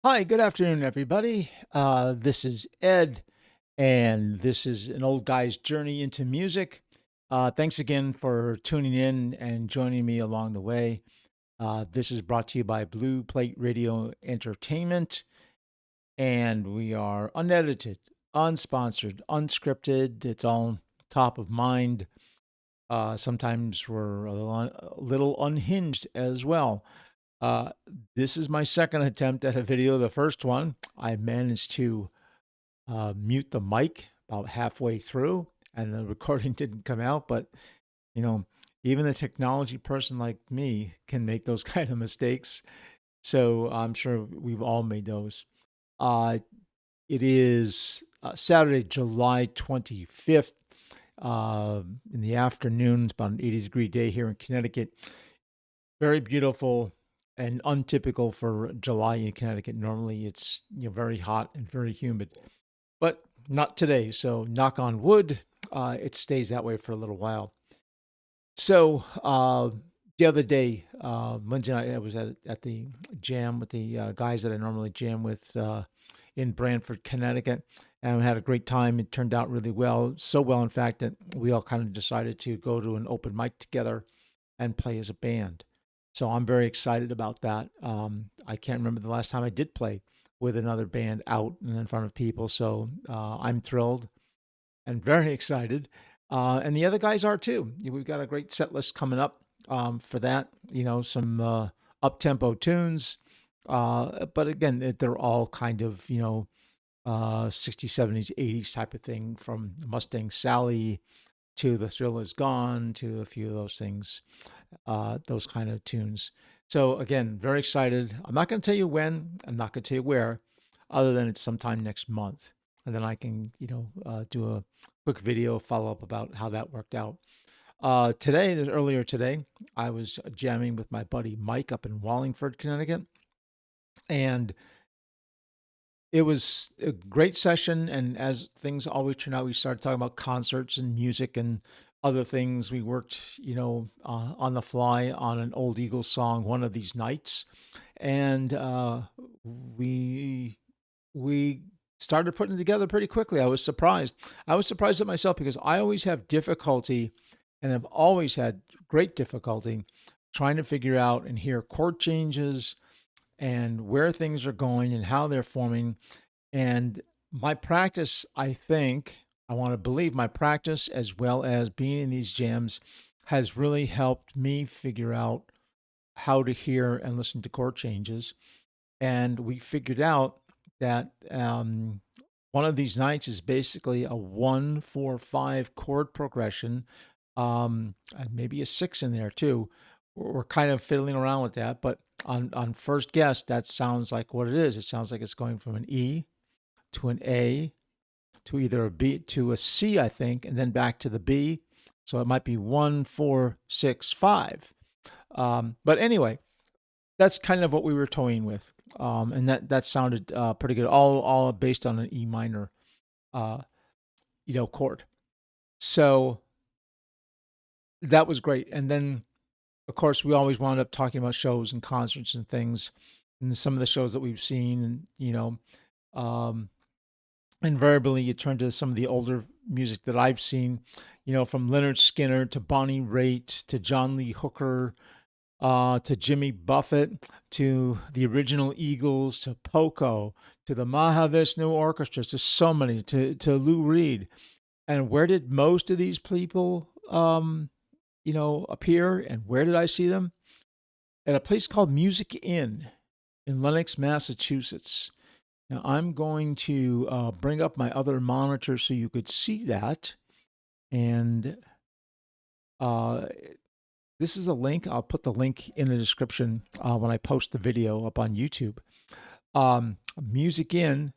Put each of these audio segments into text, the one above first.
Hi, good afternoon, everybody. This is Ed, and this is an old guy's journey into music. Thanks again for tuning in and joining me along the way. This is brought to you by Blue Plate Radio Entertainment, and we are unedited, unsponsored, unscripted. It's all top of mind. Sometimes we're a little unhinged as well. Uh, this is my second attempt at a video. The first one, I managed to mute the mic about halfway through, and the recording didn't come out. But you know, even a technology person like me can make those kind of mistakes. So I'm sure we've all made those. Uh, it is Saturday, July 25th. In the afternoon, it's about an 80-degree day here in Connecticut. Very beautiful and untypical for July in Connecticut. Normally, it's very hot and very humid, but not today. So, knock on wood, it stays that way for a little while. So, the other day, Wednesday night, I was at the jam with the guys that I normally jam with in Branford, Connecticut, and we had a great time. It turned out really well, so well, in fact, that we all kind of decided to go to an open mic together and play as a band. So I'm very excited about that. I can't remember the last time I did play with another band out and in front of people. So I'm thrilled and very excited. And the other guys are too. We've got a great set list coming up for that. Some up tempo tunes. But again, they're all kind of, 60s, 70s, 80s type of thing, from Mustang Sally to The Thrill Is Gone to a few of those things, those kind of tunes. So again, very excited. I'm not going to tell you when. I'm not going to tell you where, other than it's sometime next month, and then I can, do a quick video follow up about how that worked out. Earlier today, I was jamming with my buddy Mike up in Wallingford, Connecticut, and it was a great session. And as things always turn out, we started talking about concerts and music and other things. We worked, on the fly on an old Eagles song, "One of These Nights," and we started putting it together pretty quickly. I was surprised. I was surprised at myself because I always have difficulty, and have always had great difficulty trying to figure out and hear chord changes and where things are going and how they're forming. And my practice, I think, I want to believe my practice, as well as being in these jams, has really helped me figure out how to hear and listen to chord changes. And we figured out that one of these nights is basically a 1 4 5 chord progression, and maybe a six in there too. We're kind of fiddling around with that, but on first guess, that sounds like what it is. It sounds like it's going from an E to an A to either a B to a C, I think, and then back to the B. So it might be 1 4 6 5. But anyway, that's kind of what we were toying with, and that sounded pretty good. All based on an E minor, uh, chord. So that was great. And then, of course, we always wound up talking about shows and concerts and things, and some of the shows that we've seen, and um, invariably you turn to some of the older music that I've seen, from Leonard Skinner to Bonnie Raitt to John Lee Hooker, to Jimmy Buffett, to the original Eagles, to Poco, to the Mahavishnu Orchestra, to so many, to Lou Reed. And where did most of these people, appear? And where did I see them? At a place called Music in Lenox, Massachusetts. Now I'm going to bring up my other monitor so you could see that. And uh, this is a link. I'll put the link in the description when I post the video up on YouTube. Music Inn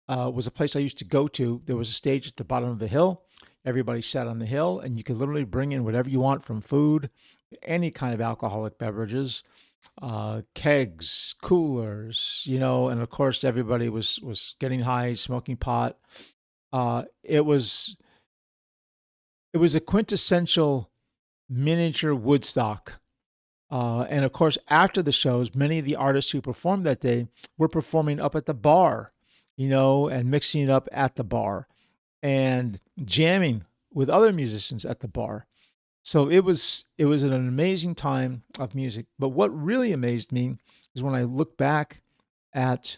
was a place I used to go to. There was a stage at the bottom of the hill. Everybody sat on the hill, and you could literally bring in whatever you want, from food, any kind of alcoholic beverages, kegs, coolers, and of course everybody was getting high, smoking pot. It was a quintessential miniature Woodstock And of course, after the shows, many of the artists who performed that day were performing up at the bar, and mixing it up at the bar and jamming with other musicians at the bar. So it was an amazing time of music. But what really amazed me is when I look back at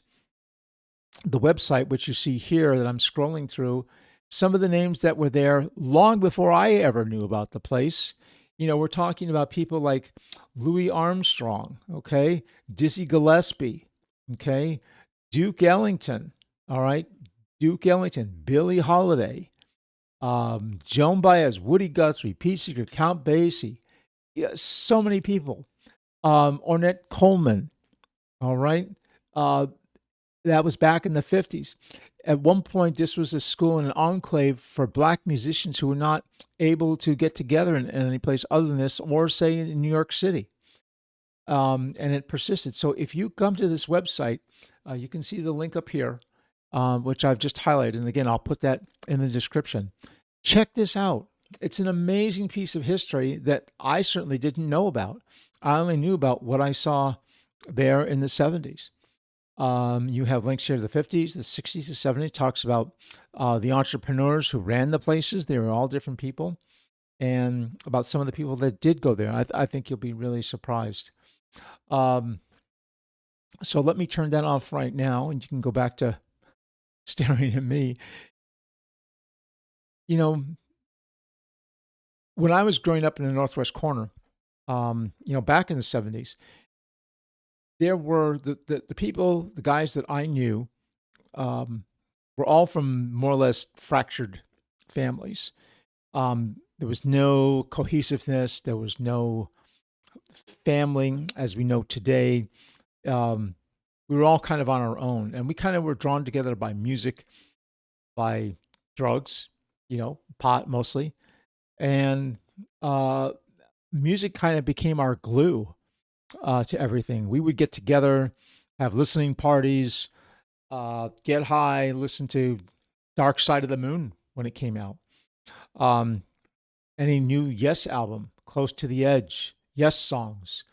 the website, which you see here that I'm scrolling through, some of the names that were there long before I ever knew about the place. We're talking about people like Louis Armstrong, okay, Dizzy Gillespie, okay, Duke Ellington, all right, Duke Ellington, Billie Holiday, Joan Baez, Woody Guthrie, Pete Seeger, Count Basie, yeah, so many people. Ornette Coleman, all right. Uh, that was back in the 50s. At one point, this was a school and an enclave for black musicians who were not able to get together in any place other than this, or say in New York City. And it persisted. So if you come to this website, you can see the link up here, which I've just highlighted. And again, I'll put that in the description. Check this out. It's an amazing piece of history that I certainly didn't know about. I only knew about what I saw there in the 70s. You have links here to the 50s, the 60s, the 70s. Talks about the entrepreneurs who ran the places. They were all different people. And about some of the people that did go there. I think you'll be really surprised. Um, so let me turn that off right now, and you can go back to staring at me. You know, when I was growing up in the Northwest corner, back in the 70s, there were the people, the guys that I knew, um, were all from more or less fractured families. There was no cohesiveness. There was no family as we know today. Um, we were all kind of on our own, and we kind of were drawn together by music, by drugs, pot mostly, and uh, music kind of became our glue to everything. We would get together, have listening parties, get high, listen to Dark Side of the Moon when it came out. Um, any new Yes album, Close to the Edge, Yes songs,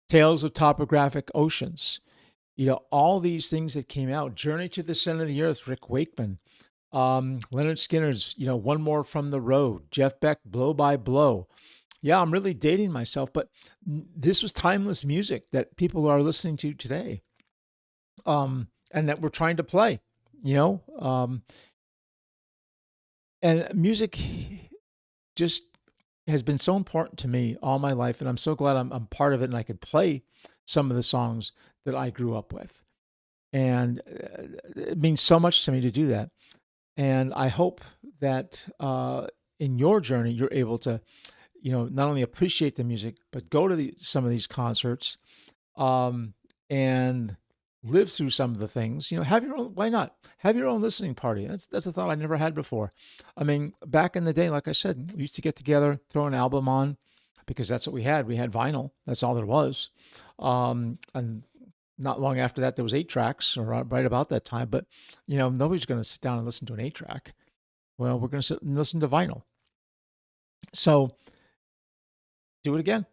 Tales of Topographic Oceans. All these things that came out. Journey to the Center of the Earth, Rick Wakeman. Leonard Skinner's, One More from the Road. Jeff Beck, Blow by Blow. Yeah, I'm really dating myself, but this was timeless music that people are listening to today, and that we're trying to play. You know, and music just has been so important to me all my life, and I'm so glad I'm part of it, and I could play some of the songs that I grew up with, and it means so much to me to do that. And I hope that in your journey, you're able to, not only appreciate the music, but go to some of these concerts, and live through some of the things. Have your own. Why not have your own listening party? That's a thought I never had before. I mean, back in the day, like I said, we used to get together, throw an album on, because that's what we had. We had vinyl. That's all there was. And not long after that, there was 8 tracks, or right about that time. But nobody's going to sit down and listen to an 8 track. Well, we're going to sit and listen to vinyl. So do it again.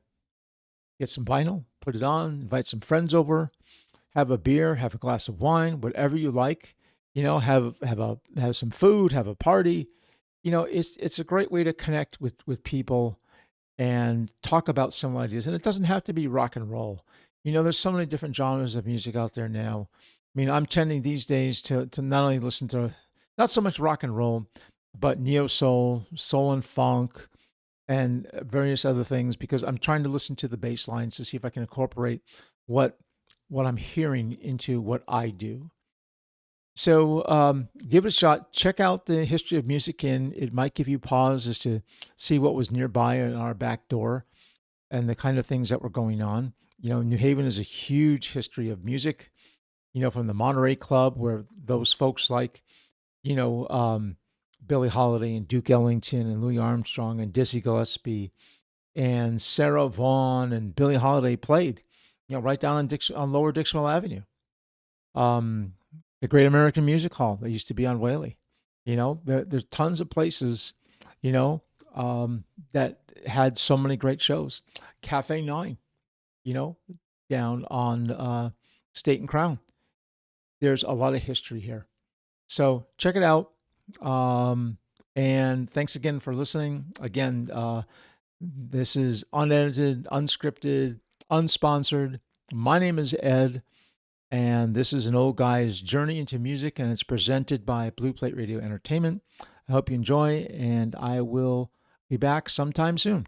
Get some vinyl, put it on, invite some friends over, have a beer, have a glass of wine, whatever you like. Have some food, have a party. It's a great way to connect with people and talk about some ideas. And it doesn't have to be rock and roll. There's so many different genres of music out there now. I mean, I'm tending these days to not only listen to not so much rock and roll, but neo soul, soul and funk, and various other things, because I'm trying to listen to the bass lines to see if I can incorporate what I'm hearing into what I do. So give it a shot. Check out the history of music, and it might give you pause as to see what was nearby in our back door and the kind of things that were going on. New Haven is a huge history of music. From the Monterey Club, where those folks like, you know, um, Billie Holiday and Duke Ellington and Louis Armstrong and Dizzy Gillespie and Sarah Vaughan and Billie Holiday played, right down on Lower Dixwell Avenue. Um, the Great American Music Hall that used to be on Whaley. There's tons of places, you know, that had so many great shows. Cafe 9. you know, down on State and Crown. There's a lot of history here. So check it out. Um, and thanks again for listening. Again, this is unedited, unscripted, unsponsored. My name is Ed, and this is an old guy's journey into music, and it's presented by Blue Plate Radio Entertainment. I hope you enjoy, and I will be back sometime soon.